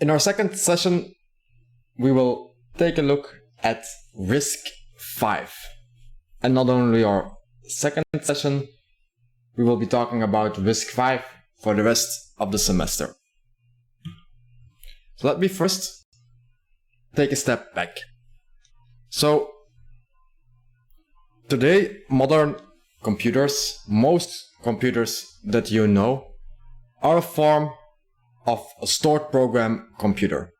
In our second session, we will take a look at Risc-V. And not only our second session, we will be talking about Risc-V for the rest of the semester. So let me first take a step back. So today, modern computers, most computers that you know, are a form of a stored program computer.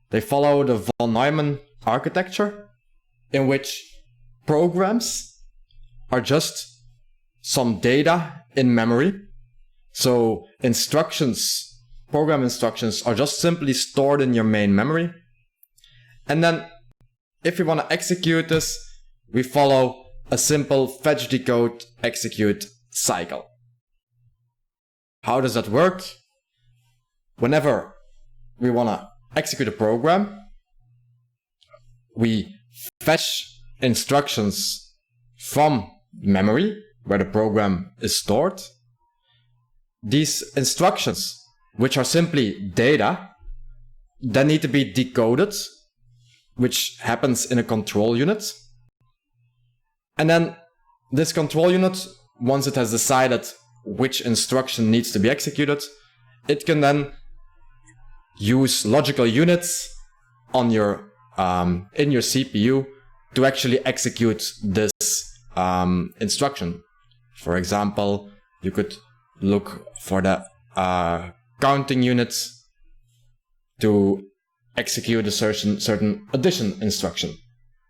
They follow the von Neumann architecture, in which programs are just some data in memory. So program instructions are just simply stored in your main memory. And then if we want to execute this, we follow a simple fetch, decode, execute cycle. How does that work? Whenever we want to execute a program, we fetch instructions from memory where the program is stored. These instructions, which are simply data, then need to be decoded, which happens in a control unit. And then this control unit, once it has decided which instruction needs to be executed, it can then use logical units on your in your CPU to actually execute this instruction. For example, you could look for the counting units to execute a certain addition instruction.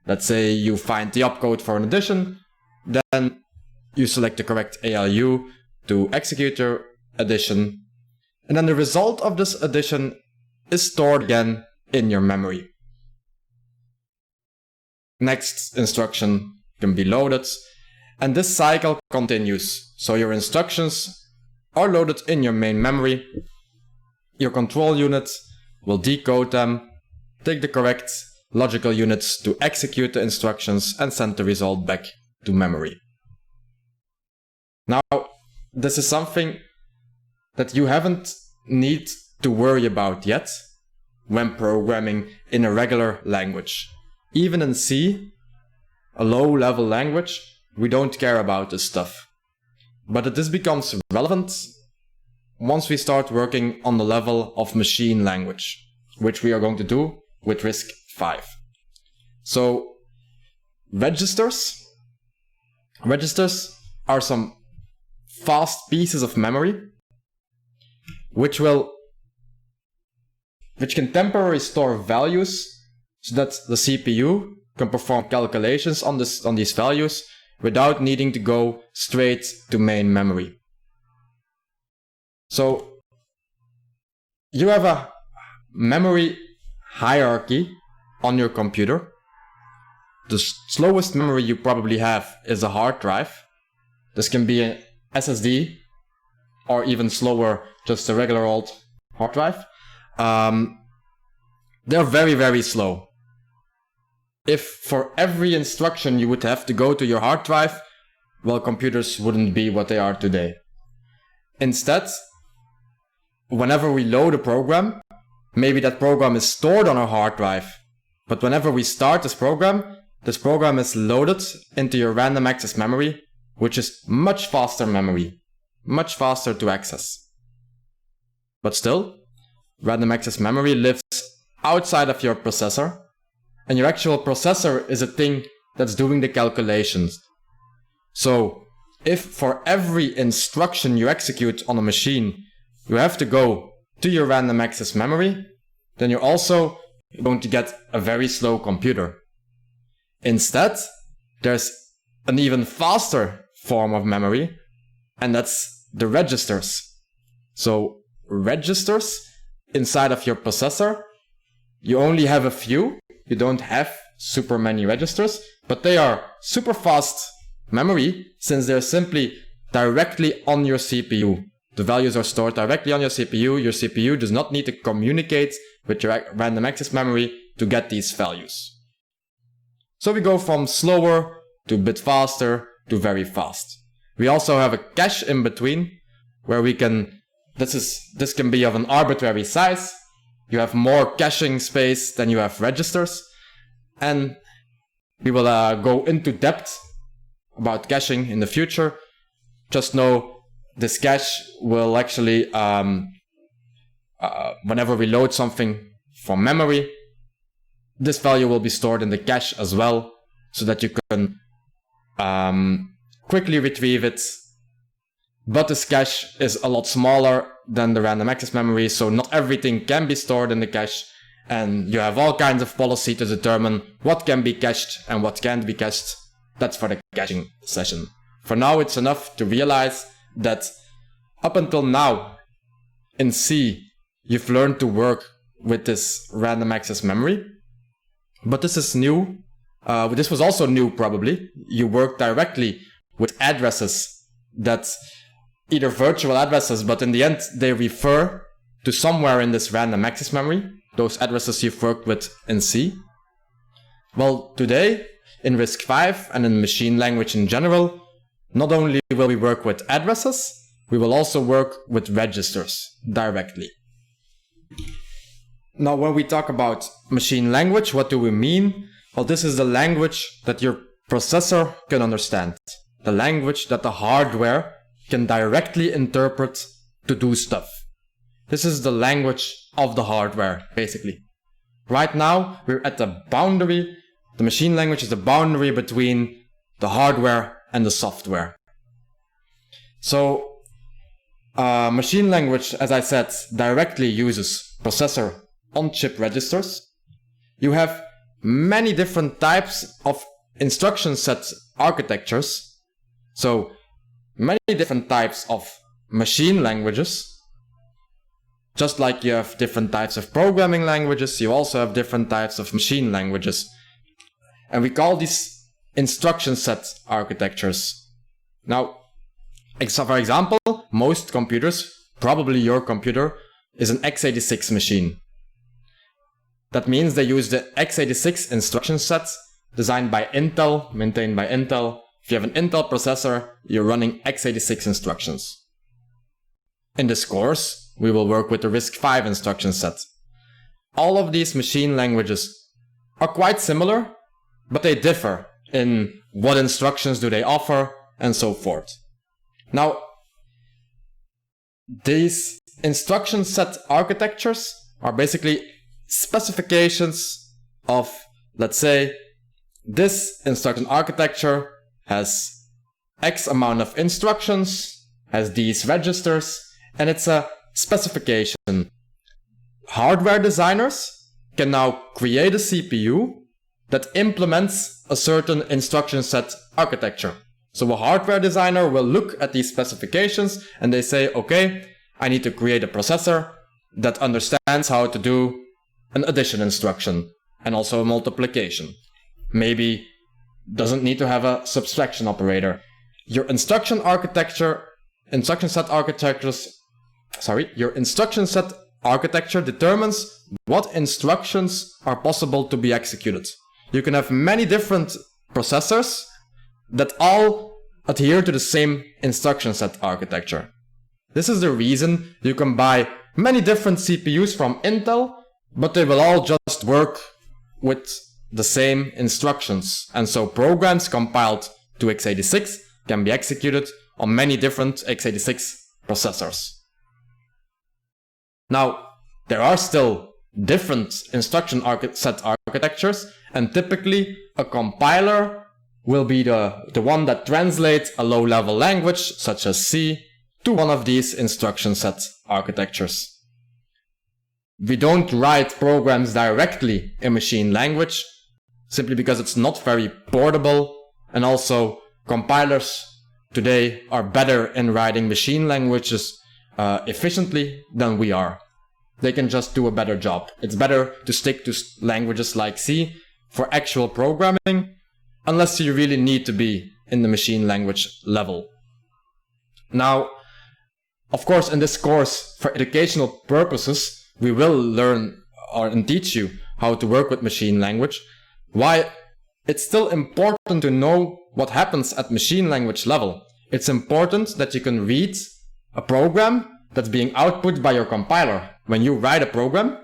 Let's say you find the opcode for an addition, then you select the correct ALU to execute your addition, and then the result of this addition is stored again in your memory. Next instruction can be loaded, and this cycle continues. So your instructions are loaded in your main memory. Your control unit will decode them, take the correct logical units to execute the instructions, and send the result back to memory. Now, this is something that you haven't need to worry about yet when programming in a regular language. Even in C, a low-level language, we don't care about this stuff. But this becomes relevant once we start working on the level of machine language, which we are going to do with Risc-V. So registers are some fast pieces of memory which can temporarily store values so that the CPU can perform calculations on these values without needing to go straight to main memory. So you have a memory hierarchy on your computer. The slowest memory you probably have is a hard drive. This can be an SSD or even slower, just a regular old hard drive. They're very, very slow. If for every instruction you would have to go to your hard drive, well, computers wouldn't be what they are today. Instead, whenever we load a program, maybe that program is stored on our hard drive, but whenever we start this program is loaded into your random access memory, which is much faster memory, much faster to access. But still, random access memory lives outside of your processor, and your actual processor is a thing that's doing the calculations. So, if for every instruction you execute on a machine, you have to go to your random access memory, then you're also going to get a very slow computer. Instead, there's an even faster form of memory, and that's the registers. So, registers inside of your processor, you only have a few. You don't have super many registers, but they are super fast memory since they're simply directly on your CPU. The values are stored directly on your CPU. Your CPU does not need to communicate with your random access memory to get these values. So we go from slower to a bit faster to very fast. We also have a cache in between where we can, this can be of an arbitrary size. You have more caching space than you have registers. And we will go into depth about caching in the future. Just know this cache will actually, whenever we load something from memory, this value will be stored in the cache as well, so that you can quickly retrieve it. But this cache is a lot smaller than the random access memory, so not everything can be stored in the cache. And you have all kinds of policy to determine what can be cached and what can't be cached. That's for the caching session. For now, it's enough to realize that up until now, in C, you've learned to work with this random access memory. But this is new. This was also new, probably. You work directly with addresses that either virtual addresses, but in the end, they refer to somewhere in this random access memory. Those addresses you've worked with in C. Well, today, in Risc-V and in machine language in general, not only will we work with addresses, we will also work with registers directly. Now, when we talk about machine language, what do we mean? Well, this is the language that your processor can understand. The language that the hardware can directly interpret to do stuff. This is the language of the hardware, basically. Right now, we're at the boundary. The machine language is the boundary between the hardware and the software. So, machine language, as I said, directly uses processor on-chip registers. You have many different types of instruction set architectures. So, many different types of machine languages. Just like you have different types of programming languages, you also have different types of machine languages. And we call these instruction set architectures. Now, for example, most computers, probably your computer, is an x86 machine. That means they use the x86 instruction set designed by Intel, maintained by Intel. If you have an Intel processor, you're running x86 instructions. In this course, we will work with the Risc-V instruction set. All of these machine languages are quite similar, but they differ in what instructions do they offer and so forth. Now, these instruction set architectures are basically specifications of, let's say, this instruction architecture has X amount of instructions, has these registers, and it's a specification. Hardware designers can now create a CPU that implements a certain instruction set architecture. So a hardware designer will look at these specifications and they say, okay, I need to create a processor that understands how to do an addition instruction and also a multiplication. Maybe doesn't need to have a subtraction operator. Your instruction set architecture determines what instructions are possible to be executed. You can have many different processors that all adhere to the same instruction set architecture. This is the reason you can buy many different CPUs from Intel, but they will all just work with the same instructions. And so programs compiled to x86 can be executed on many different x86 processors. Now, there are still different instruction set architectures, and typically a compiler will be the one that translates a low-level language, such as C, to one of these instruction set architectures. We don't write programs directly in machine language, simply because it's not very portable, and also compilers today are better in writing machine languages efficiently than we are. They can just do a better job. It's better to stick to languages like C for actual programming, unless you really need to be in the machine language level. Now, of course, in this course, for educational purposes, we will learn and teach you how to work with machine language. Why? It's still important to know what happens at machine language level. It's important that you can read a program that's being output by your compiler. When you write a program,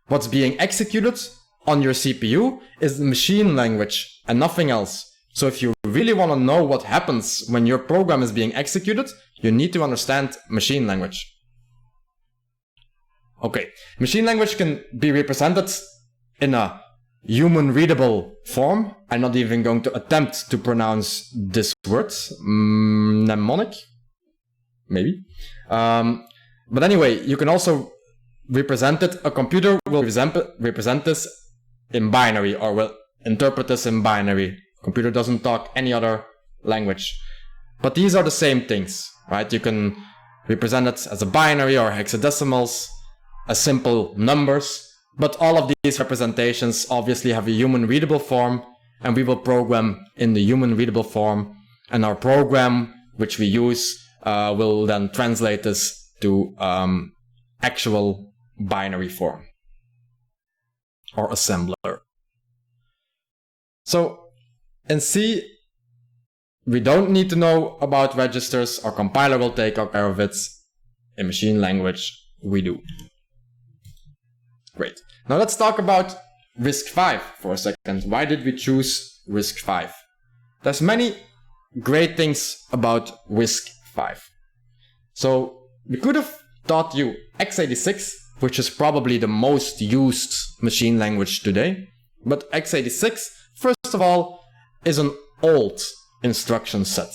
What's being executed on your CPU is the machine language and nothing else. So if you really want to know what happens when your program is being executed, you need to understand machine language. Okay, machine language can be represented in a human readable form. I'm not even going to attempt to pronounce this word. Mnemonic? Maybe. But anyway, you can also represent it. A computer will represent this in binary, or will interpret this in binary. Computer doesn't talk any other language. But these are the same things, right? You can represent it as a binary or hexadecimals, as simple numbers. But all of these representations obviously have a human readable form, and we will program in the human readable form. And our program, which we use, will then translate this to actual binary form or assembler. So in C, we don't need to know about registers. Our compiler will take care of it. In machine language, we do. Great. Now let's talk about Risc-V for a second. Why did we choose Risc-V? There's many great things about Risc-V. So we could have taught you x86, which is probably the most used machine language today. But x86, first of all, is an old instruction set.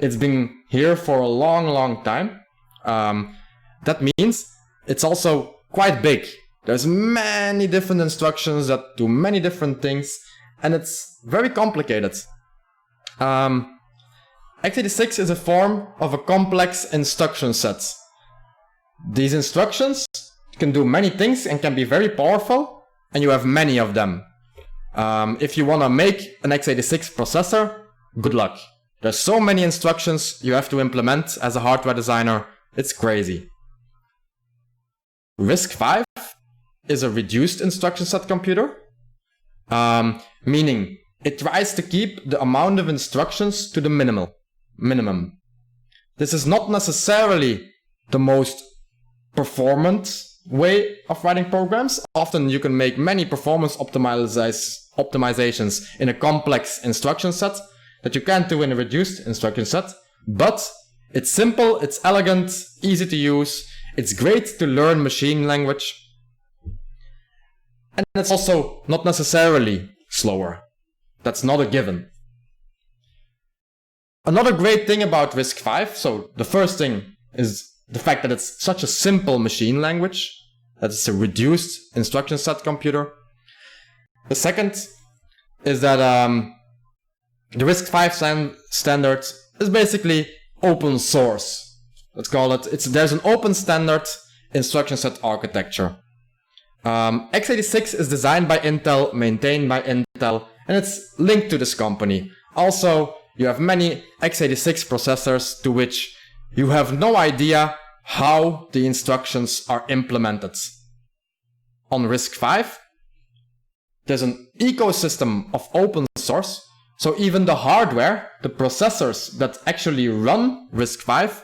It's been here for a long time. That means it's also quite big. There's many different instructions that do many different things, and it's very complicated. x86 is a form of a complex instruction set. These instructions can do many things and can be very powerful, and you have many of them. If you want to make an x86 processor, good luck. There's so many instructions you have to implement as a hardware designer, it's crazy. Risc-V is a reduced instruction set computer, meaning it tries to keep the amount of instructions to the minimum. This is not necessarily the most performant way of writing programs. Often you can make many performance optimizations in a complex instruction set that you can't do in a reduced instruction set, but it's simple, it's elegant, easy to use, it's great to learn machine language, and it's also not necessarily slower. That's not a given. Another great thing about Risc-V, so the first thing is the fact that it's such a simple machine language, that it's a reduced instruction set computer. The second is that the Risc-V standard is basically open source. Let's call it. There's an open standard instruction set architecture. x86 is designed by Intel, maintained by Intel, and it's linked to this company. Also, you have many x86 processors to which you have no idea how the instructions are implemented. On Risc-V, there's an ecosystem of open source, so even the hardware, the processors that actually run Risc-V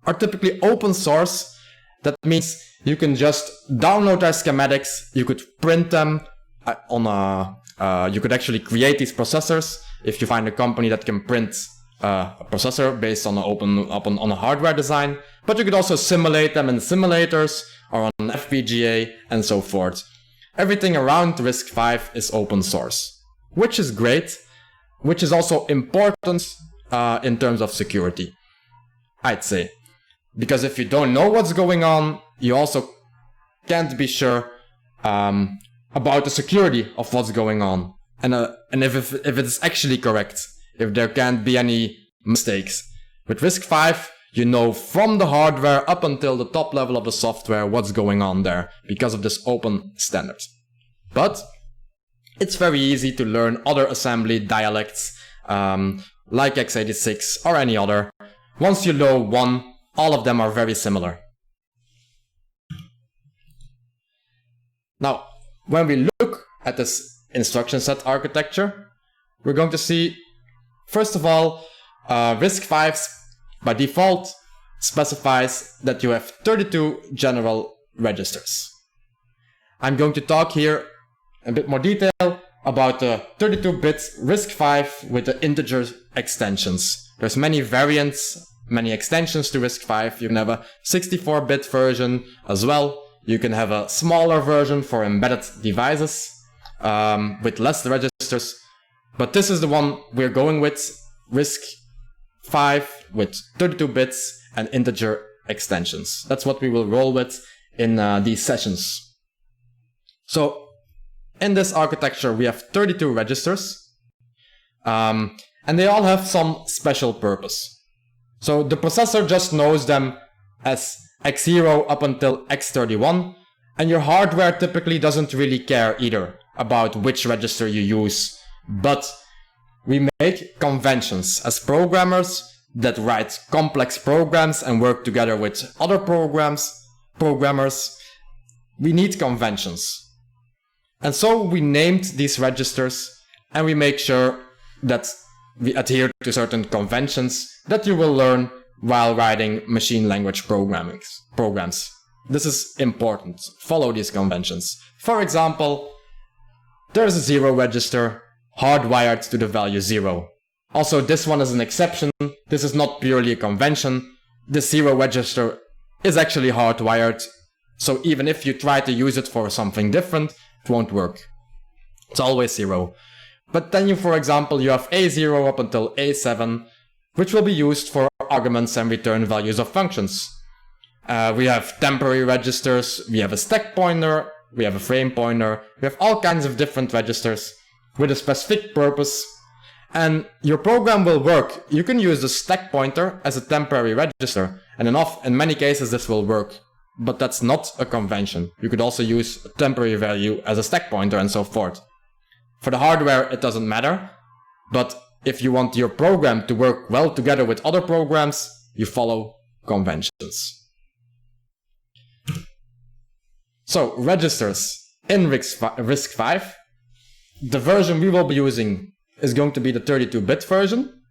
are typically open source. That means you can just download their schematics, you could print them you could actually create these processors if you find a company that can print a processor based on a hardware design, but you could also simulate them in simulators or on FPGA and so forth. Everything around Risc-V is open source, which is great, which is also important in terms of security, I'd say. Because if you don't know what's going on, you also can't be sure about the security of what's going on, and if it's actually correct, if there can't be any mistakes. With Risc-V, you know from the hardware up until the top level of the software what's going on there because of this open standard. But it's very easy to learn other assembly dialects like x86 or any other. Once you know one, all of them are very similar. Now, when we look at this instruction set architecture, we're going to see, first of all, Risc-V by default specifies that you have 32 general registers. I'm going to talk here a bit more detail about the 32-bit Risc-V with the integer extensions. There's many variants, many extensions to Risc-V. You can have a 64-bit version as well. You can have a smaller version for embedded devices with less registers. But this is the one we're going with, Risc-V with 32 bits and integer extensions. That's what we will roll with in these sessions. So in this architecture, we have 32 registers, and they all have some special purpose. So the processor just knows them as x0 up until x31, and your hardware typically doesn't really care either about which register you use. But we make conventions as programmers that write complex programs and work together with other programmers. We need conventions. And so we named these registers, and we make sure that we adhere to certain conventions that you will learn while writing machine language programs. This is important. Follow these conventions. For example, there's a 0 register hardwired to the value 0. Also, this one is an exception. This is not purely a convention. The 0 register is actually hardwired. So even if you try to use it for something different, it won't work. It's always 0. But then for example, you have A0 up until A7, which will be used for arguments and return values of functions. We have temporary registers, we have a stack pointer, we have a frame pointer, we have all kinds of different registers with a specific purpose. And your program will work. You can use the stack pointer as a temporary register, and in many cases this will work. But that's not a convention. You could also use a temporary value as a stack pointer and so forth. For the hardware, it doesn't matter. But if you want your program to work well together with other programs, you follow conventions. So, registers in Risc-V. The version we will be using is going to be the 32-bit version.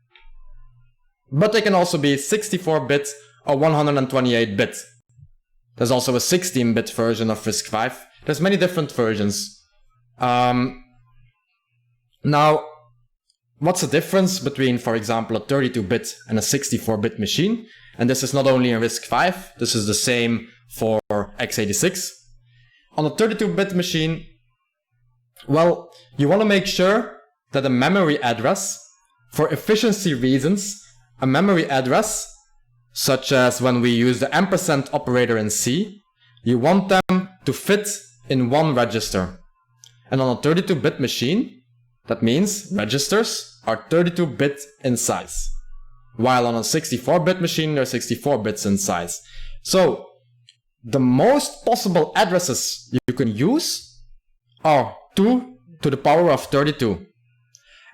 But they can also be 64-bit or 128-bit. There's also a 16-bit version of Risc-V. There's many different versions. Now, what's the difference between, for example, a 32-bit and a 64-bit machine? And this is not only in Risc-V, this is the same for x86. On a 32-bit machine, well, you want to make sure that a memory address, for efficiency reasons, a memory address, such as when we use the ampersand operator in C, you want them to fit in one register. And on a 32-bit machine, that means registers are 32-bit in size. While on a 64-bit machine, they're 64 bits in size. So, the most possible addresses you can use are 2 to the power of 32.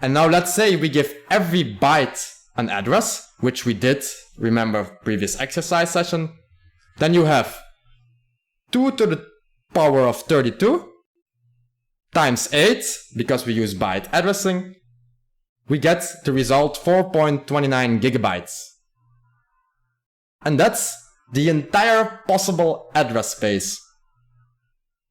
And now let's say we give every byte an address, which we did, remember previous exercise session. Then you have 2 to the power of 32 times 8, because we use byte addressing. We get the result 4.29 gigabytes. And that's the entire possible address space.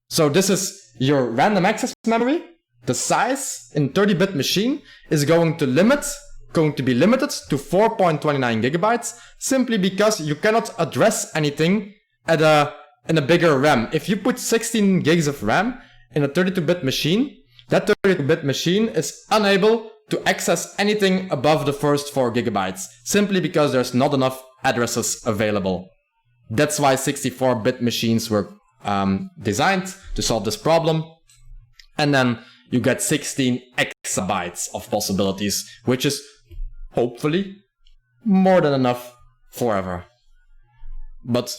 So this is your random access memory. The size in 30-bit machine is going to be limited to 4.29 gigabytes, simply because you cannot address anything in a bigger RAM. If you put 16 gigs of RAM in a 32-bit machine, that 32-bit machine is unable to access anything above the first 4 gigabytes, simply because there's not enough addresses available. That's why 64-bit machines were designed to solve this problem. And then you get 16 exabytes of possibilities, which is hopefully more than enough forever. But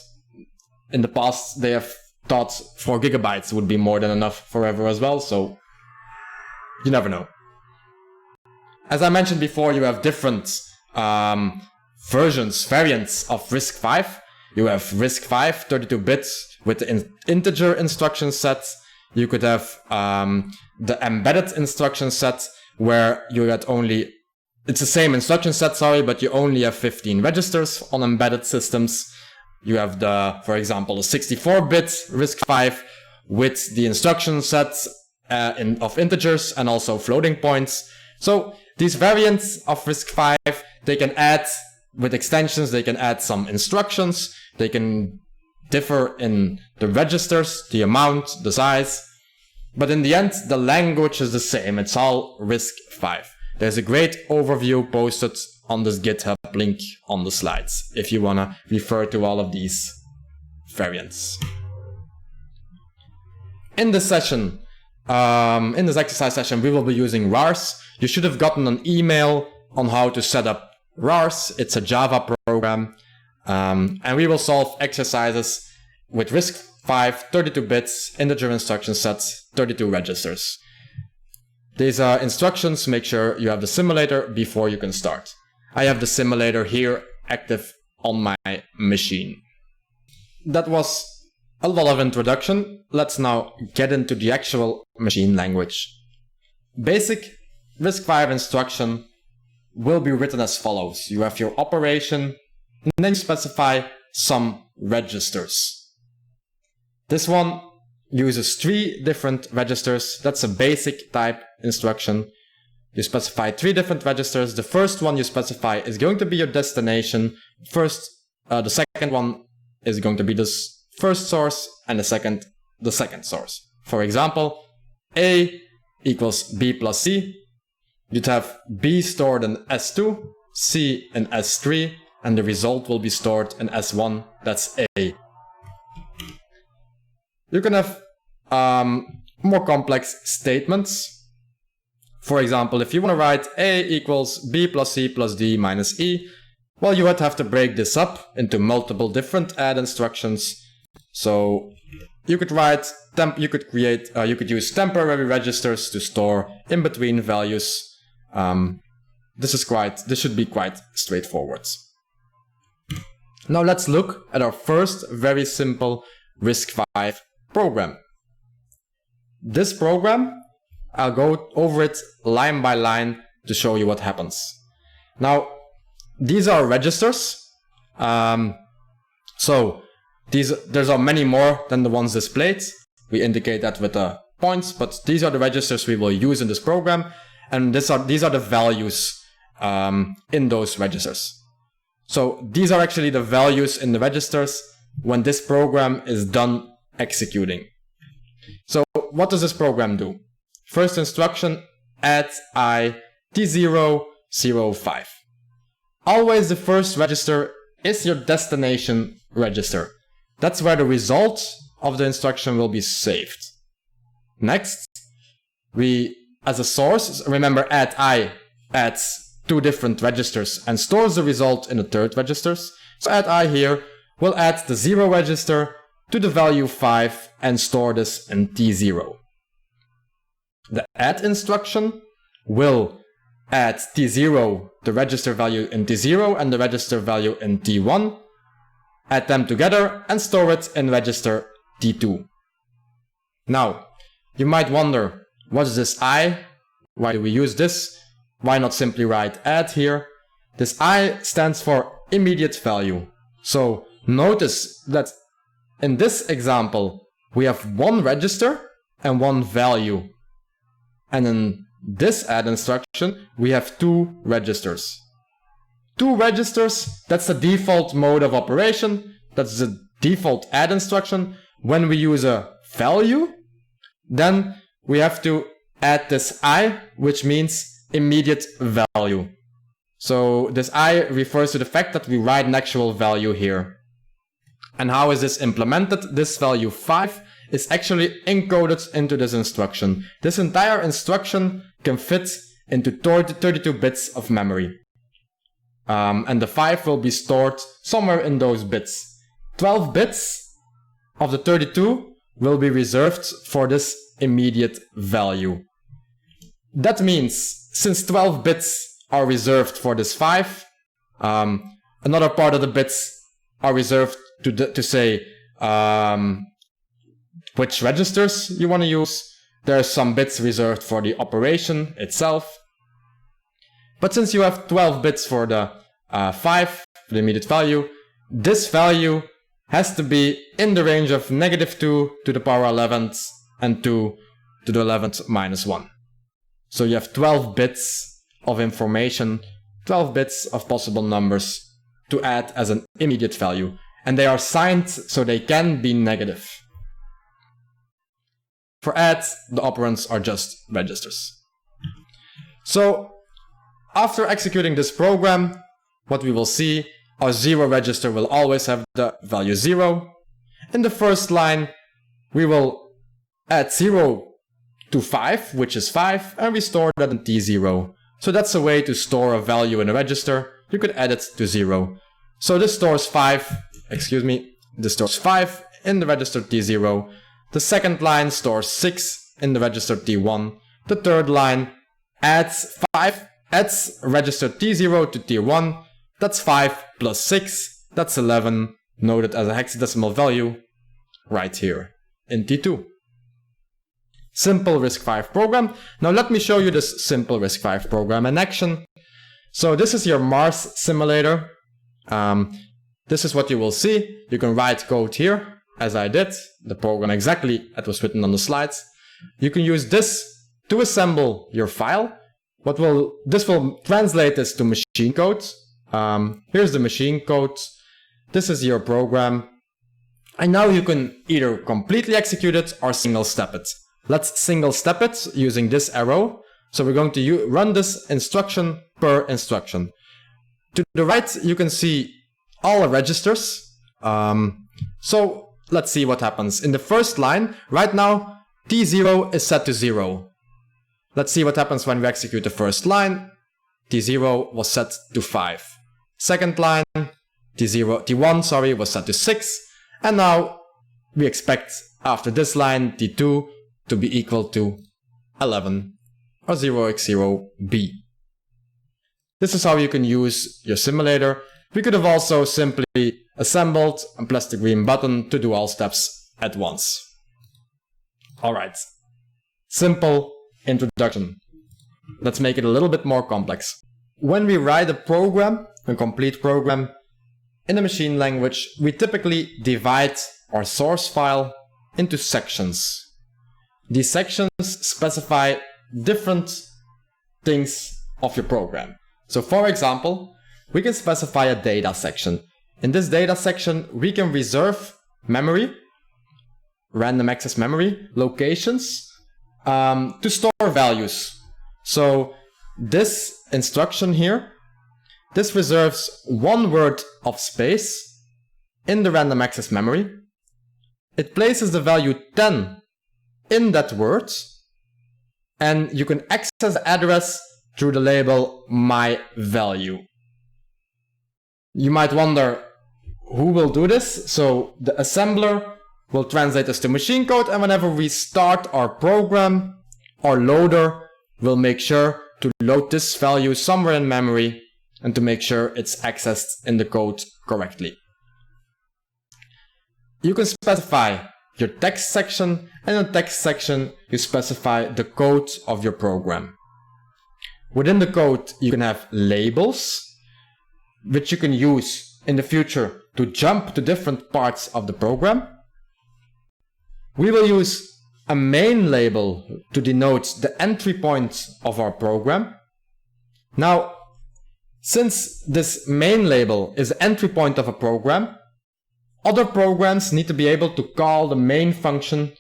in the past, they have thought 4 gigabytes would be more than enough forever as well, so you never know. As I mentioned before, you have different variants of Risc-V. You have Risc-V 32 bits with the integer instruction set. You could have the embedded instruction set, where you had only, it's the same instruction set, but you only have 15 registers on embedded systems. You have for example, the 64-bit Risc-V, with the instruction sets of integers and also floating points. So these variants of Risc-V, they can add, with extensions, they can add some instructions, they can differ in the registers, the amount, the size, but in the end, the language is the same. It's all Risc-V. There's a great overview posted on this GitHub link on the slides, if you want to refer to all of these variants. In this session, in this exercise session, we will be using RARS. You should have gotten an email on how to set up RARS. It's a Java program. And we will solve exercises with Risc-V, 32 bits, integer instruction sets, 32 registers. These instructions, make sure you have the simulator before you can start. I have the simulator here active on my machine. That was a lot of introduction. Let's now get into the actual machine language. Basic Risc-V instruction will be written as follows. You have your operation, and then you specify some registers. This one uses 3 different registers. That's a basic type instruction. You specify 3 different registers. The first one you specify is going to be your destination. The second one is going to be this first source, and the second source. For example, A equals B plus C. You'd have B stored in S2, C in S3, and the result will be stored in S1, that's A. You can have more complex statements. For example, if you want to write A equals B plus C plus D minus E, well, you would have to break this up into multiple different add instructions. So you could you could use temporary registers to store in between values. This should be quite straightforward. Now let's look at our first very simple Risc-V program. This program, I'll go over it line by line to show you what happens. Now, these are registers. There's many more than the ones displayed. We indicate that with the points, but these are the registers we will use in this program, and these are the values in those registers. So these are actually the values in the registers when this program is done executing. So what does this program do? First instruction, add I T005. Always the first register is your destination register. That's where the result of the instruction will be saved. Next, as a source, remember add I adds 2 different registers and stores the result in the third registers. So add I here will add the 0 register to the value 5 and store this in T0. The add instruction will add T0, the register value in T0 and the register value in T1, add them together and store it in register T2. Now, you might wonder, what is this I? Why do we use this? Why not simply write add here? This I stands for immediate value. So notice that in this example, we have 1 register and 1 value. And in this add instruction, we have 2 registers. 2 registers, that's the default mode of operation. That's the default add instruction. When we use a value, then we have to add this I, which means immediate value. So this I refers to the fact that we write an actual value here. And how is this implemented? This value 5 is actually encoded into this instruction. This entire instruction can fit into 32 bits of memory. And the 5 will be stored somewhere in those bits. 12 bits of the 32 will be reserved for this immediate value. That means, since 12 bits are reserved for this 5, another part of the bits are reserved to say which registers you want to use. There are some bits reserved for the operation itself. But since you have 12 bits for the 5, the immediate value, this value has to be in the range of -2 to the power 11th and 2 to the 11th minus 1. So you have 12 bits of information, 12 bits of possible numbers to add as an immediate value. And they are signed so they can be negative. For add, the operands are just registers. So after executing this program, what we will see, our 0 register will always have the value 0. In the first line, we will add 0 to 5, which is 5, and we store that in T0. So that's a way to store a value in a register. You could add it to 0. So this stores 5, this stores 5 in the register T0. The second line stores 6 in the register T1. The third line adds register T0 to T1. That's 5 plus 6. That's 11, noted as a hexadecimal value right here in T2. Simple Risc-V program. Now let me show you this simple Risc-V program in action. So this is your Mars simulator. This is what you will see. You can write code here, as I did, the program exactly as was written on the slides. You can use this to assemble your file. This will translate this to machine code. Here's the machine code. This is your program. And now you can either completely execute it or single step it. Let's single step it using this arrow. So we're going to run this instruction per instruction. To the right, you can see all the registers. So let's see what happens. In the first line, right now, T0 is set to 0. Let's see what happens when we execute the first line. T0 was set to 5. Second line, T1 was set to 6. And now we expect after this line, T2 to be equal to 11 or 0x0b. This is how you can use your simulator. We could have also simply assembled and pressed the green button to do all steps at once. Alright, simple introduction. Let's make it a little bit more complex. When we write a program, a complete program, in a machine language, we typically divide our source file into sections. These sections specify different things of your program. So for example, we can specify a data section. In this data section, we can reserve memory, random access memory, locations, to store values. So this instruction here, this reserves 1 word of space in the random access memory. It places the value 10 in that word, and you can access the address through the label myValue. You might wonder who will do this. So the assembler will translate this to machine code, and whenever we start our program, our loader will make sure to load this value somewhere in memory and to make sure it's accessed in the code correctly. You can specify your text section, and in the text section you specify the code of your program. Within the code you can have labels, which you can use in the future to jump to different parts of the program. We will use a main label to denote the entry point of our program. Now, since this main label is the entry point of a program, other programs need to be able to call the main function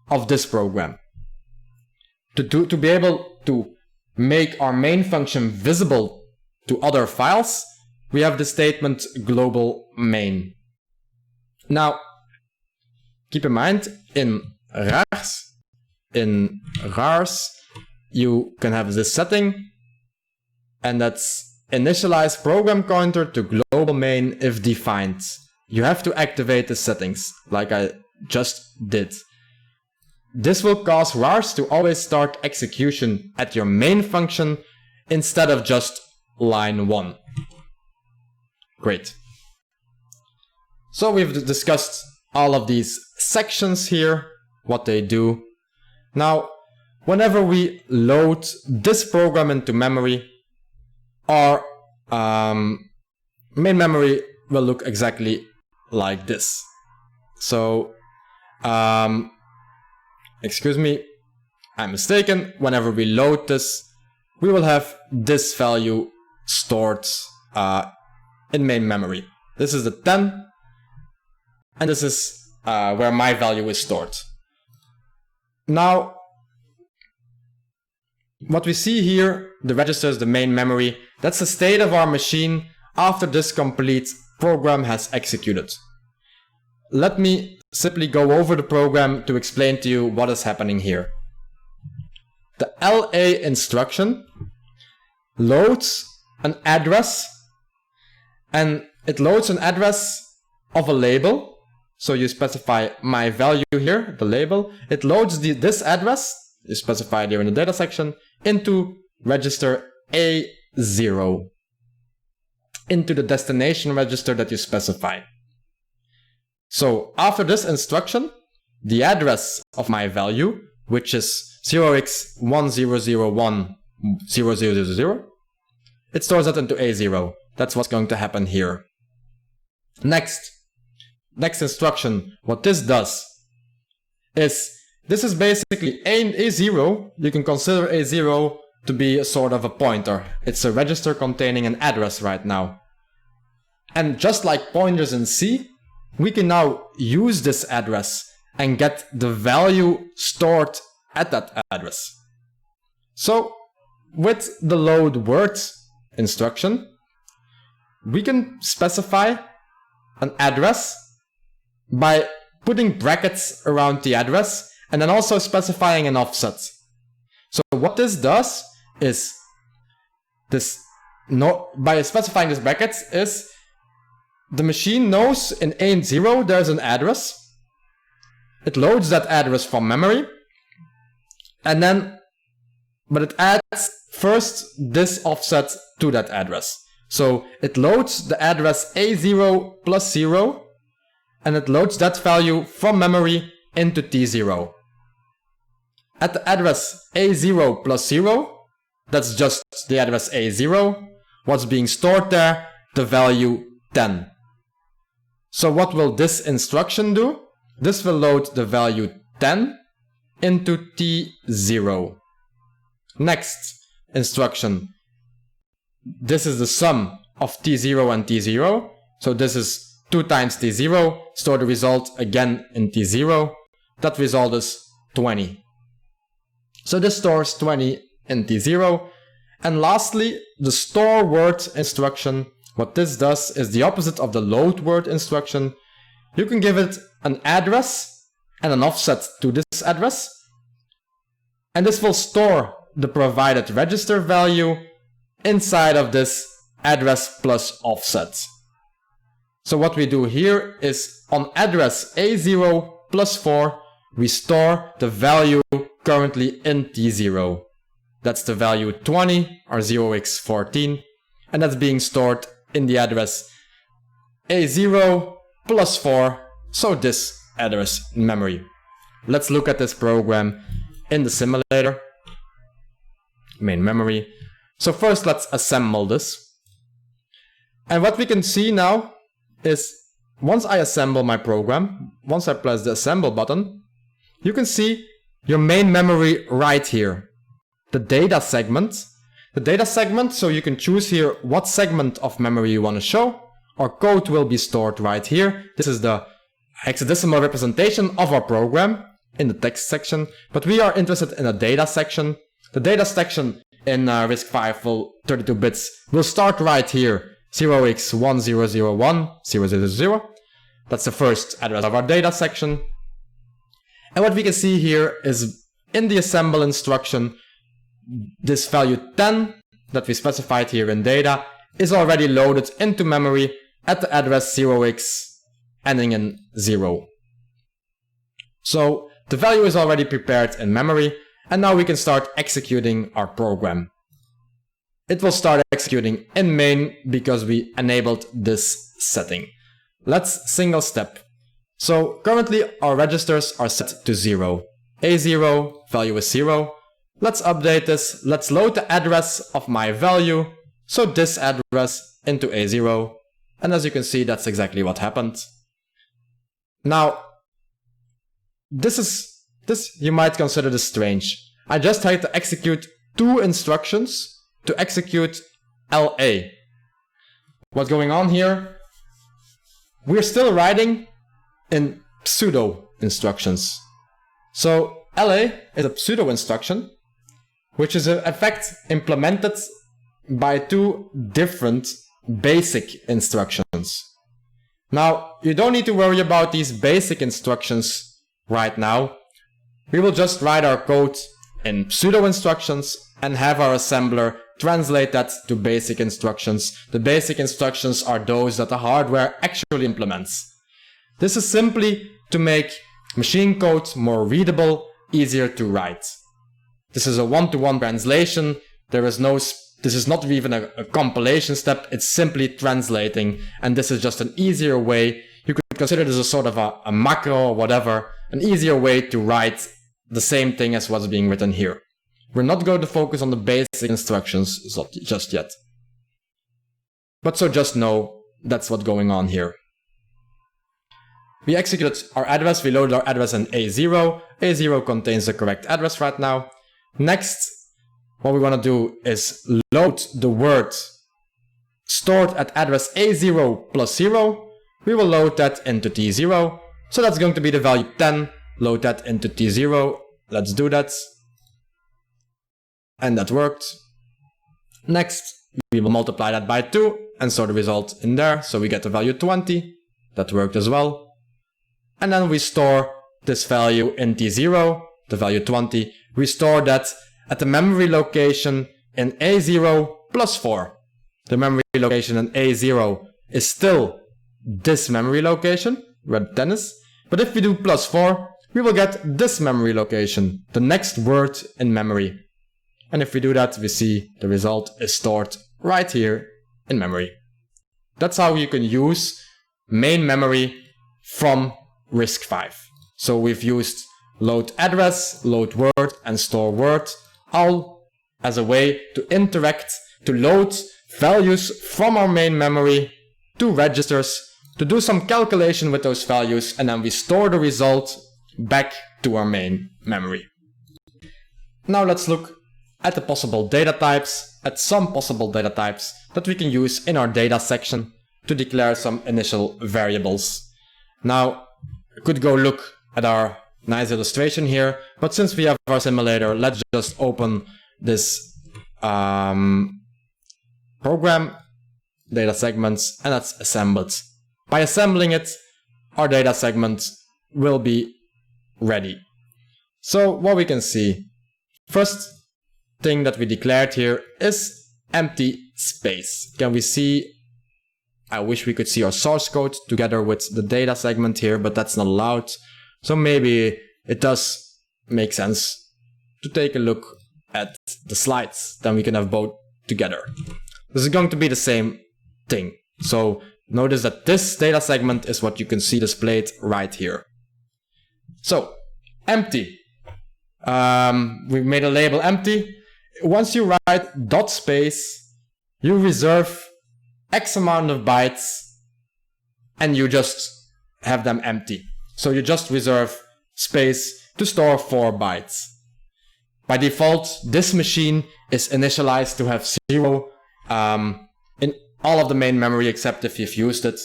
of this program. To be able to make our main function visible to other files, we have the statement global main. Now, keep in mind, in RARs, you can have this setting, and that's initialize program counter to global main if defined. You have to activate the settings, like I just did. This will cause RARs to always start execution at your main function instead of just line 1. Great. So we've discussed all of these sections here, what they do. Now, whenever we load this program into memory, our main memory will look exactly like this. So, excuse me, I'm mistaken. Whenever we load this, we will have this value stored in main memory. This is the 10, and this is where my value is stored. Now, what we see here, the registers, the main memory, that's the state of our machine after this complete program has executed. Let me simply go over the program to explain to you what is happening here. The LA instruction loads an address, and it loads an address of a label. So you specify my value here, the label. It loads this address, you specify it here in the data section, into register A0, into the destination register that you specify. So after this instruction, the address of my value, which is 0x10010000, it stores that into A0. That's what's going to happen here. Next instruction, what this does is, this is basically A0. You can consider A0 to be a sort of a pointer. It's a register containing an address right now. And just like pointers in C, we can now use this address and get the value stored at that address. So with the load words instruction, we can specify an address by putting brackets around the address and then also specifying an offset. So what this does is, by specifying these brackets, is the machine knows in A0 there's an address. It loads that address from memory, and then, but it adds first this offset to that address. So it loads the address A0 plus 0, and it loads that value from memory into T0. At the address A0 plus 0, that's just the address A0, what's being stored there? The value 10. So what will this instruction do? This will load the value 10 into T0. Next instruction. This is the sum of T0 and T0. So this is 2 times T0. Store the result again in T0. That result is 20. So this stores 20 in T0. And lastly, the store word instruction. What this does is the opposite of the load word instruction. You can give it an address and an offset to this address. And this will store the provided register value inside of this address plus offset. So what we do here is, on address A0 plus 4, we store the value currently in T0. That's the value 20 or 0x14, and that's being stored in the address A0 plus 4, so this address in memory. Let's look at this program in the simulator. Main memory. So first let's assemble this. And what we can see now is, once I assemble my program, once I press the assemble button, you can see your main memory right here. The data segment. The data segment, so you can choose here what segment of memory you want to show. Our code will be stored right here. This is the hexadecimal representation of our program in the text section, but we are interested in the data section. The data section in Risc-V 32 bits will start right here, 0x10010000. That's the first address of our data section. And what we can see here is, in the assemble instruction, this value 10 that we specified here in data is already loaded into memory at the address 0x ending in 0. So the value is already prepared in memory, and now we can start executing our program. It will start executing in main because we enabled this setting. Let's single step. So currently our registers are set to 0. A0, value is 0. Let's update this. Let's load the address of my value, so this address, into A0. And as you can see, that's exactly what happened. Now, this you might consider this strange. I just had to execute 2 instructions to execute LA. What's going on here? We're still writing in pseudo instructions. So LA is a pseudo instruction, which is in effect implemented by 2 different basic instructions. Now, you don't need to worry about these basic instructions right now. We will just write our code in pseudo instructions and have our assembler translate that to basic instructions. The basic instructions are those that the hardware actually implements. This is simply to make machine code more readable, easier to write. This is a one-to-one translation. This is not even a compilation step. It's simply translating, and this is just an easier way. You could consider this a sort of a macro or whatever, an easier way to write the same thing as what's being written here. We're not going to focus on the basic instructions just yet. But so just know that's what's going on here. We executed our address, we loaded our address in A0. A0 contains the correct address right now. Next, what we want to do is load the word stored at address A0 plus 0. We will load that into T0. So that's going to be the value 10. Load that into T0. Let's do that. And that worked. Next, we will multiply that by 2 and store the result in there. So we get the value 20. That worked as well. And then we store this value in T0, the value 20. We store that at the memory location in A0 plus 4. The memory location in A0 is still this memory location, where 10 is. But if we do plus 4, we will get this memory location, the next word in memory. And if we do that, we see the result is stored right here in memory. That's how you can use main memory from Risc-V. So we've used load address, load word, and store word, all as a way to interact, to load values from our main memory to registers, to do some calculation with those values, and then we store the result back to our main memory. Now let's look at the possible data types, at some possible data types that we can use in our data section to declare some initial variables. Now, I could go look at our nice illustration here, but since we have our simulator, let's just open this program, data segments, and let's assemble it. By assembling it, our data segment will be ready. So what we can see, first thing that we declared here is empty space. Can we see? I wish we could see our source code together with the data segment here, but that's not allowed. So maybe it does make sense to take a look at the slides. Then we can have both together. This is going to be the same thing. So notice that this data segment is what you can see displayed right here. So empty. We made a label empty. Once you write dot space, you reserve X amount of bytes and you just have them empty. So you just reserve space to store 4 bytes. By default, this machine is initialized to have 0 in all of the main memory except if you've used it.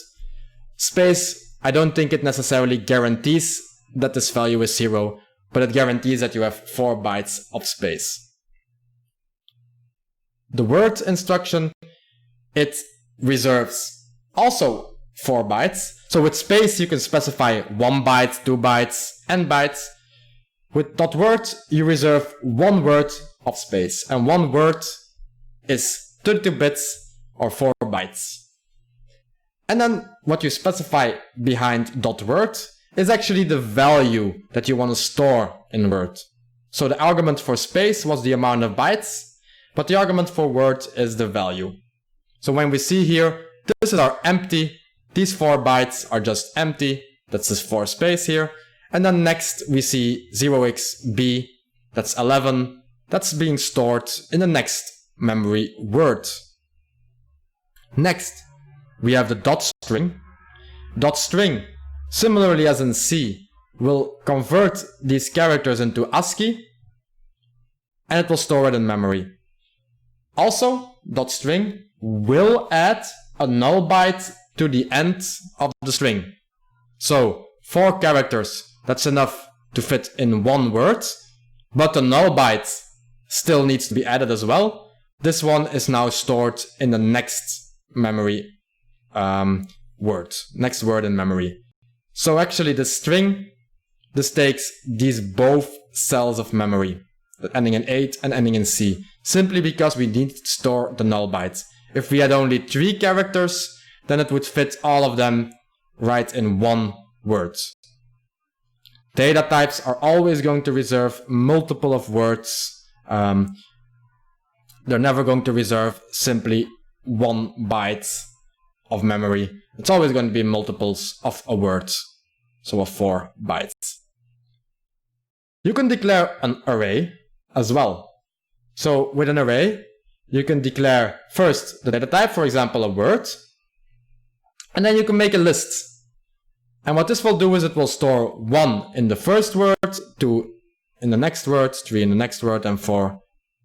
Space, I don't think it necessarily guarantees that this value is 0, but it guarantees that you have 4 bytes of space. The word instruction, it reserves also 4 bytes. So with space you can specify 1 byte, 2 bytes, n bytes. With .word you reserve 1 word of space, and 1 word is 32 bits or 4 bytes. And then what you specify behind .word is actually the value that you want to store in word. So the argument for space was the amount of bytes, but the argument for word is the value. So when we see here, this is our empty. These 4 bytes are just empty. That's this 4 space here. And then next we see 0xb, that's 11. That's being stored in the next memory word. Next, we have the dot string. Dot string, similarly as in C, will convert these characters into ASCII, and it will store it in memory. Also, .string will add a null byte to the end of the string. So 4 characters, that's enough to fit in one word, but the null byte still needs to be added as well. This one is now stored in the next memory next word in memory. So actually the string, this takes these both cells of memory, ending in 8 and ending in C, simply because we need to store the null bytes. If we had only 3 characters, then it would fit all of them right in one word. Data types are always going to reserve multiple of words. They're never going to reserve simply 1 byte of memory. It's always going to be multiples of a word, so of 4 bytes. You can declare an array as well. So with an array, you can declare first the data type, for example, a word, and then you can make a list. And what this will do is it will store 1 in the first word, 2 in the next word, 3 in the next word, and 4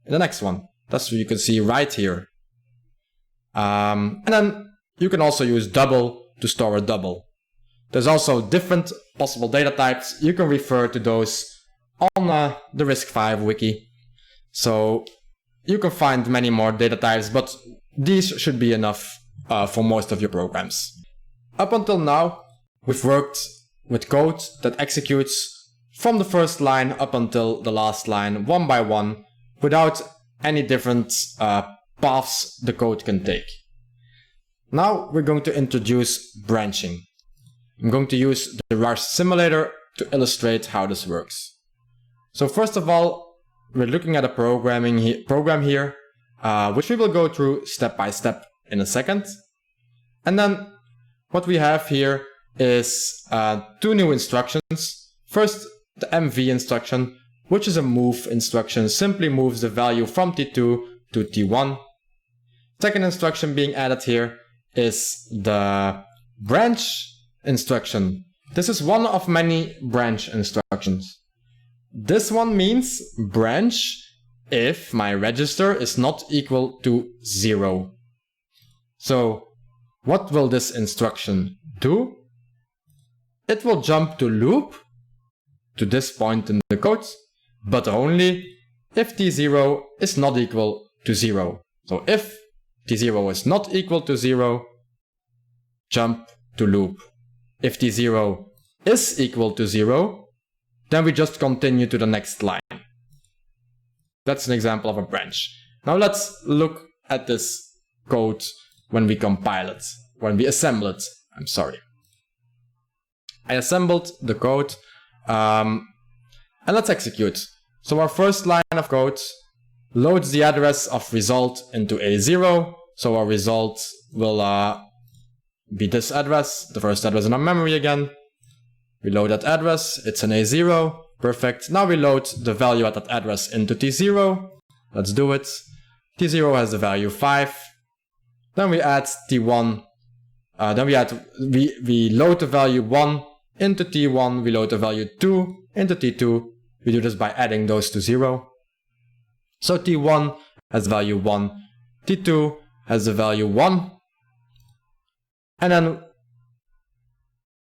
in the next one. That's what you can see right here. And then you can also use double to store a double. There's also different possible data types. You can refer to those on the Risc-V wiki. So you can find many more data types, but these should be enough for most of your programs. Up until now, we've worked with code that executes from the first line up until the last line, one by one, without any different paths the code can take. Now we're going to introduce branching. I'm going to use the Risc simulator to illustrate how this works. So first of all, we're looking at a program here, which we will go through step by step in a second. And then what we have here is 2 new instructions. First, the MV instruction, which is a move instruction, simply moves the value from T2 to T1. Second instruction being added here is the branch instruction. This is one of many branch instructions. This one means branch if my register is not equal to 0. So what will this instruction do? It will jump to loop to this point in the code, but only if T0 is not equal to 0. So if T0 is not equal to 0, jump to loop. If T0 is equal to 0, then we just continue to the next line. That's an example of a branch. Now let's look at this code when we compile it, when we assemble it. I assembled the code and let's execute. So our first line of code loads the address of result into A0. So our result will be this address, the first address in our memory again. We load that address, it's an A0, perfect. Now we load the value at that address into T0. Let's do it. T0 has the value 5. Then we add T1. We load the value 1 into T1. We load the value 2 into T2. We do this by adding those to 0. So T1 has value 1. T2 has the value 1. And then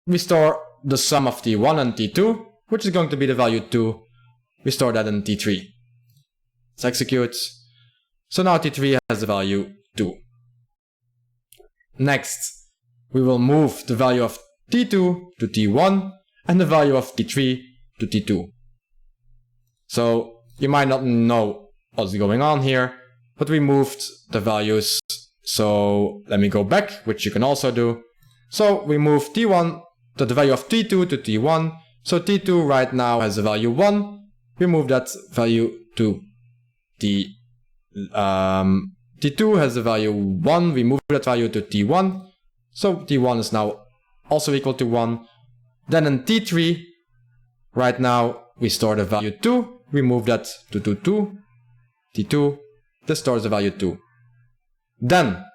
we store the sum of T1 and T2, which is going to be the value 2. We store that in T3. Let's execute. So now T3 has the value 2. Next, we will move the value of T2 to T1 and the value of T3 to T2. So you might not know what's going on here, but we moved the values. So let me go back, which you can also do. So we move T1 to the value of T2 to T1. So T2 right now has the value 1. We move that value to T2 has the value 1. We move that value to T1. So T1 is now also equal to 1. Then in T3, right now we store the value 2. We move that to T2. This stores the value 2. Then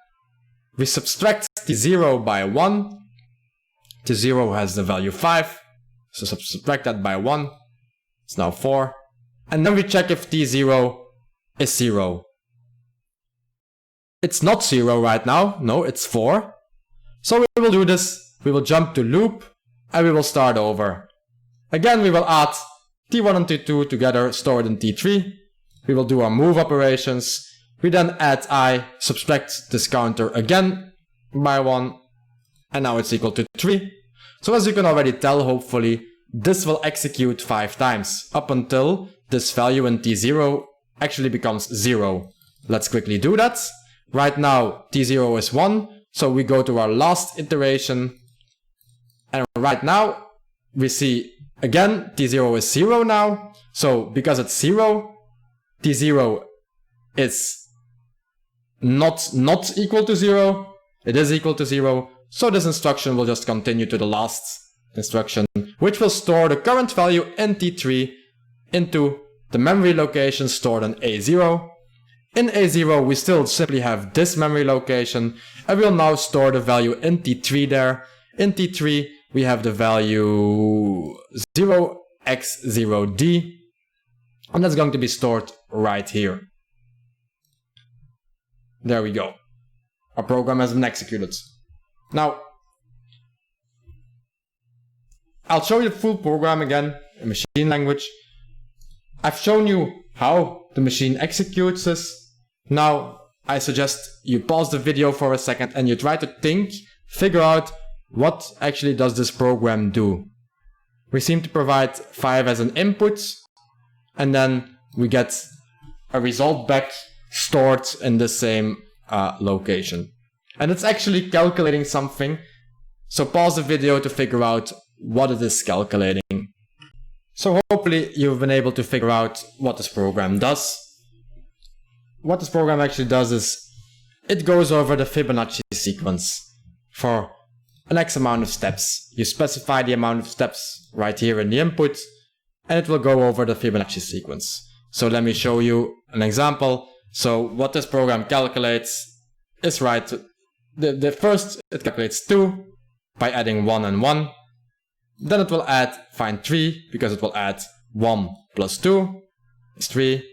we subtract T0 by 1. T0 has the value 5. So subtract that by 1. It's now 4. And then we check if t0 is 0. It's not 0 right now. No, it's 4. So we will do this. We will jump to loop and we will start over. Again, we will add t1 and t2 together, stored in t3. We will do our move operations. We then add I, subtract this counter again by 1. And now it's equal to 3. So as you can already tell, hopefully, this will execute 5 times up until this value in t0 actually becomes 0. Let's quickly do that. Right now, t0 is 1. So we go to our last iteration. And right now, we see again, t0 is 0 now. So because it's 0, t0 is not equal to 0. It is equal to 0. So this instruction will just continue to the last instruction, which will store the current value in t3 into the memory location stored in A0. In A0, we still simply have this memory location, and we'll now store the value in t3 there. In t3, we have the value 0x0d, and that's going to be stored right here. There we go. Our program has been executed. Now, I'll show you the full program again in machine language. I've shown you how the machine executes this. Now, I suggest you pause the video for a second and you try to think, figure out what actually does this program do. We seem to provide 5 as an input, and then we get a result back stored in the same location. And it's actually calculating something. So pause the video to figure out what it is calculating. So hopefully you've been able to figure out what this program does. What this program actually does is it goes over the Fibonacci sequence for an X amount of steps. You specify the amount of steps right here in the input, and it will go over the Fibonacci sequence. So let me show you an example. So what this program calculates is right. The first, it calculates 2 by adding 1 and 1. Then it will find 3, because it will add 1 plus 2 is 3.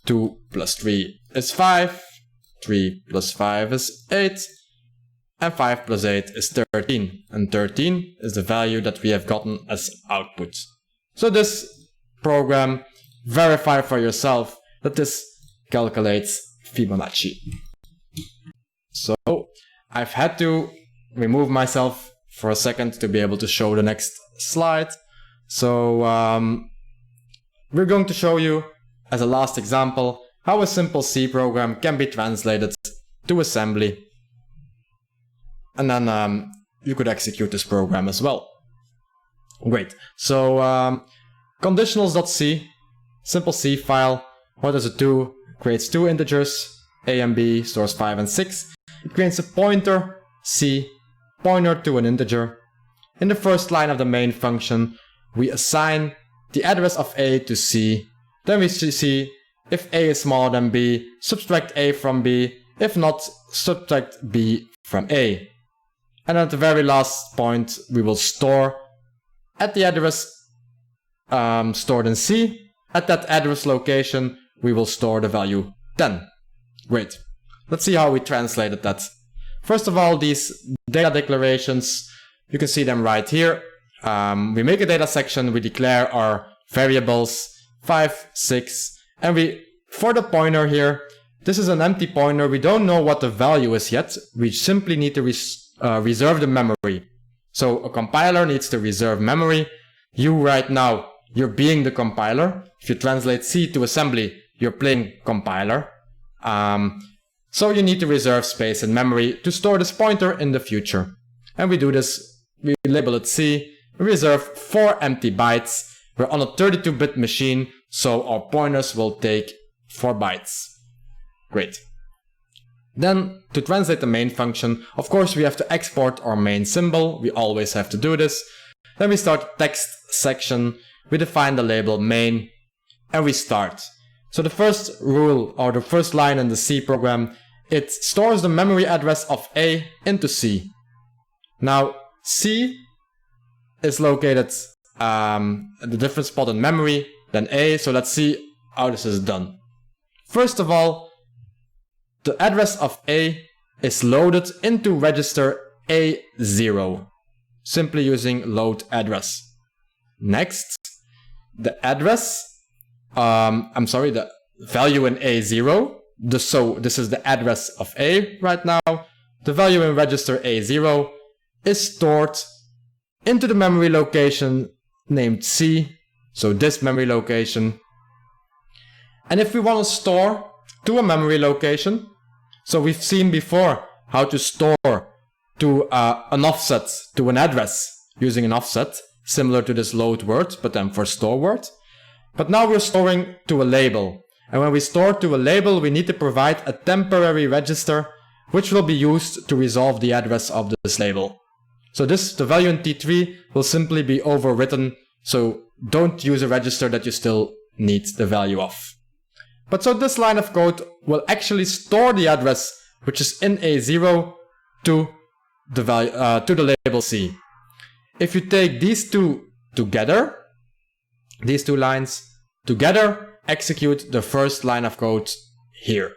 2 plus 3 is 5. 3 plus 5 is 8. And 5 plus 8 is 13. And 13 is the value that we have gotten as output. So this program, verify for yourself that this calculates Fibonacci. So I've had to remove myself for a second to be able to show the next slide. So we're going to show you as a last example how a simple C program can be translated to assembly. And then you could execute this program as well. Great. So conditionals.c, simple C file. What does it do? It creates 2 integers, a and b, stores 5 and 6. It creates a pointer, c, pointer to an integer. In the first line of the main function, we assign the address of a to c. Then we see if a is smaller than b, subtract a from b. If not, subtract b from a. And at the very last point, we will store at the address stored in c. At that address location, we will store the value 10. Great. Let's see how we translated that. First of all, these data declarations, you can see them right here. We make a data section, we declare our variables 5, 6, and for the pointer here, this is an empty pointer. We don't know what the value is yet. We simply need to reserve the memory. So a compiler needs to reserve memory. You right now, you're being the compiler. If you translate C to assembly, you're playing compiler. So you need to reserve space and memory to store this pointer in the future. And we do this, we label it C, we reserve 4 empty bytes. We're on a 32-bit machine, so our pointers will take 4 bytes. Great. Then, to translate the main function, of course we have to export our main symbol. We always have to do this. Then we start text section. We define the label main, and we start. So the first rule, or the first line in the C program, it stores the memory address of A into C. Now, C is located the different spot in memory than A. So let's see how this is done. First of all, the address of A is loaded into register A0, simply using load address. Next, the address, the value in A0, so this is the address of A right now. The value in register A0 is stored into the memory location named C, so this memory location. And if we want to store to a memory location, so we've seen before how to store to an offset to an address using an offset, similar to this load word, but then for store word. But now we're storing to a label. And when we store to a label, we need to provide a temporary register which will be used to resolve the address of this label. So the value in T3 will simply be overwritten, so don't use a register that you still need the value of. But so this line of code will actually store the address which is in A0 to the value to the label C. If you take these two together, these two lines together, execute the first line of code here.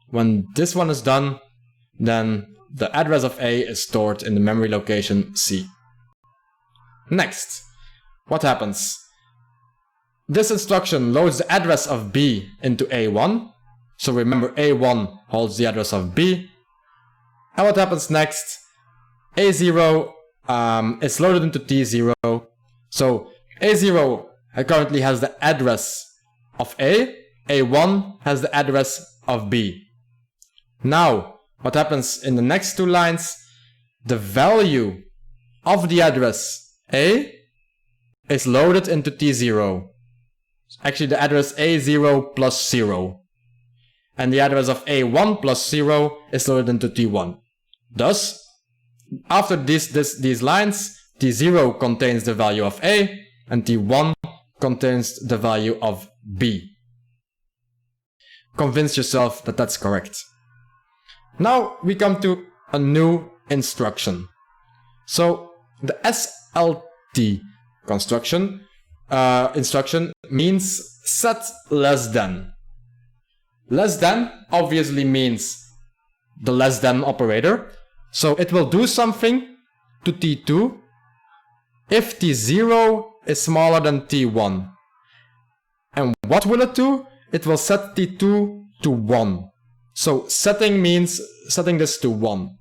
When this one is done, then the address of A is stored in the memory location C. Next, what happens? This instruction loads the address of B into A1. So remember, A1 holds the address of B. And what happens next? A0 is loaded into T0. So A0 currently has the address of A. A1 has the address of B. Now, what happens in the next two lines? The value of the address A is loaded into T0. Actually, the address A0 plus 0. And the address of A1 plus 0 is loaded into T1. Thus, after these lines, T0 contains the value of A, and T1 contains the value of B. Convince yourself that that's correct. Now we come to a new instruction. So the SLT instruction means set less than. Less than obviously means the less than operator. So it will do something to T2 if T0 is smaller than T1. And what will it do? It will set T2 to 1. So setting means setting this to 1.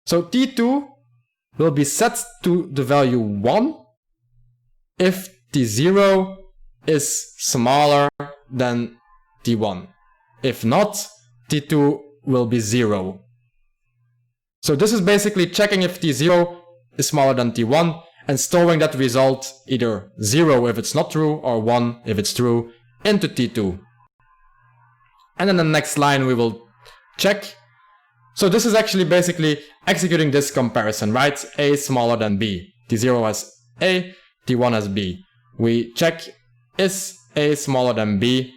So T2 will be set to the value 1 if T0 is smaller than T1. If not, T2 will be 0. So this is basically checking if T0 is smaller than T1 and storing that result, either 0 if it's not true or 1 if it's true, into T2. And then the next line we will check. So this is actually basically executing this comparison, right? A is smaller than B. T0 has A, T1 has B. We check, is A smaller than B?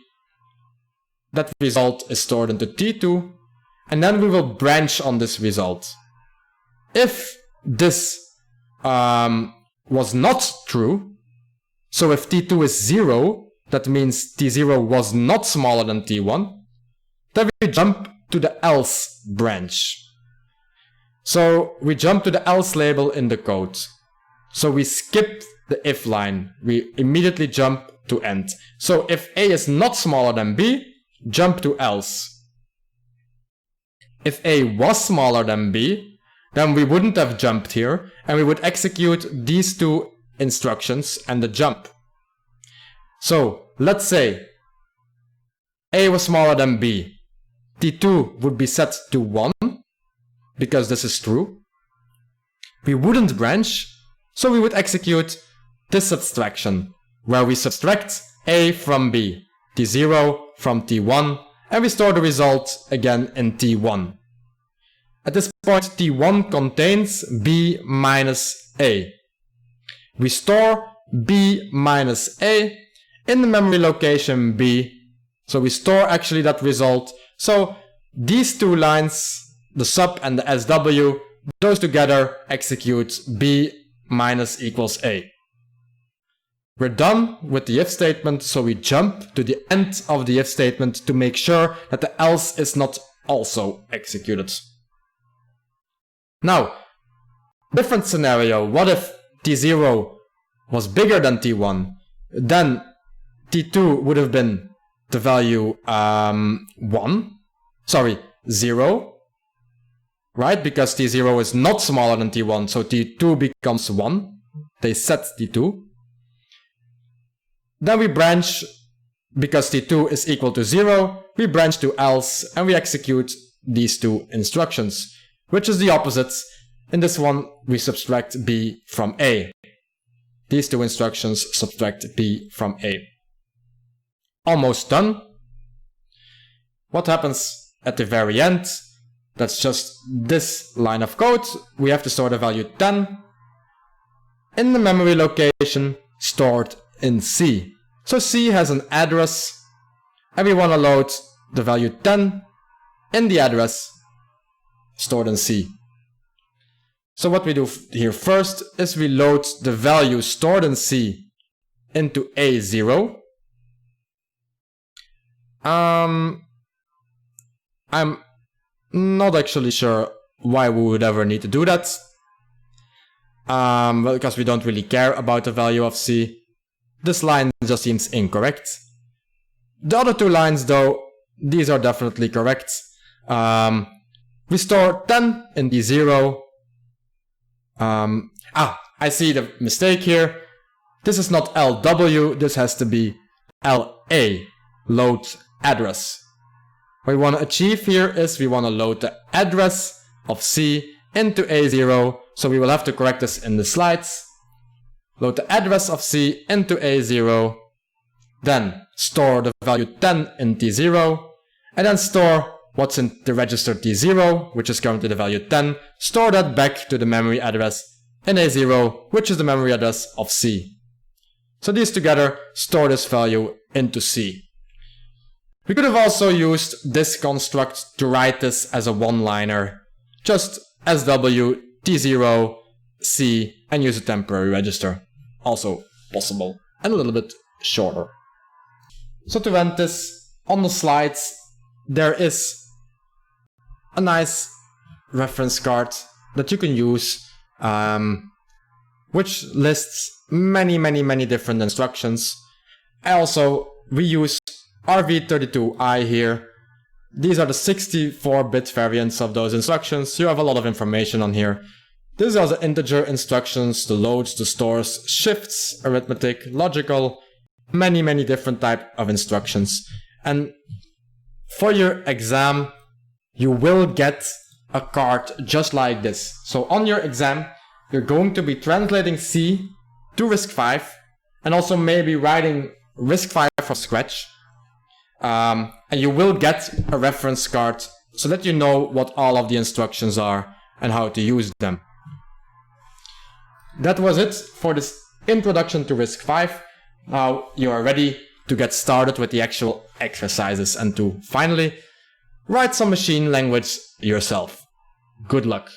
That result is stored into T2. And then we will branch on this result. If this was not true, so if T2 is 0, that means T0 was not smaller than T1, then we jump to the else branch. So we jump to the else label in the code. So we skip the if line. We immediately jump to end. So if A is not smaller than B, jump to else. If A was smaller than B, then we wouldn't have jumped here, and we would execute these two instructions and the jump. So let's say A was smaller than B. T2 would be set to 1, because this is true. We wouldn't branch, so we would execute this subtraction, where we subtract A from B, T0 from T1, and we store the result again in T1. At this point, T1 contains B minus A. We store B minus A in the memory location B. So we store actually that result. So these two lines, the sub and the SW, those together execute B minus equals A. We're done with the if statement, so we jump to the end of the if statement to make sure that the else is not also executed. Now, different scenario. What if t0 was bigger than t1? Then t2 would have been the value 0, right? Because t0 is not smaller than t1, so t2 becomes 1. They set t2. Then we branch, because t2 is equal to 0, we branch to else and we execute these two instructions, which is the opposite. In this one, we subtract b from a. These two instructions subtract b from a. Almost done. What happens at the very end? That's just this line of code. We have to store the value 10 in the memory location stored in C. So C has an address, and we want to load the value 10 in the address stored in C. So what we do here first is we load the value stored in C into A0. I'm not actually sure why we would ever need to do that. Well, because we don't really care about the value of C. This line just seems incorrect. The other two lines though, these are definitely correct. We store 10 in D0. I see the mistake here. This is not LW, this has to be LA, load address. What we want to achieve here is we want to load the address of C into A0, so we will have to correct this in the slides. Load the address of C into A0, then store the value 10 in T0, and then store what's in the register T0, which is currently the value 10, store that back to the memory address in A0, which is the memory address of C. So these together store this value into C. We could have also used this construct to write this as a one-liner, just SW, T0, C, and use a temporary register. Also possible, and a little bit shorter. So to end this, on the slides, there is a nice reference card that you can use, which lists many different instructions. Also, we use RV32I here. These are the 64-bit variants of those instructions. You have a lot of information on here. These are the integer instructions, the loads, the stores, shifts, arithmetic, logical, many different type of instructions. And for your exam, you will get a card just like this. So on your exam, you're going to be translating C to Risc-V, and also maybe writing Risc-V from scratch. And you will get a reference card so that you know what all of the instructions are and how to use them. That was it for this introduction to Risc-V. Now you are ready to get started with the actual exercises and to finally write some machine language yourself. Good luck.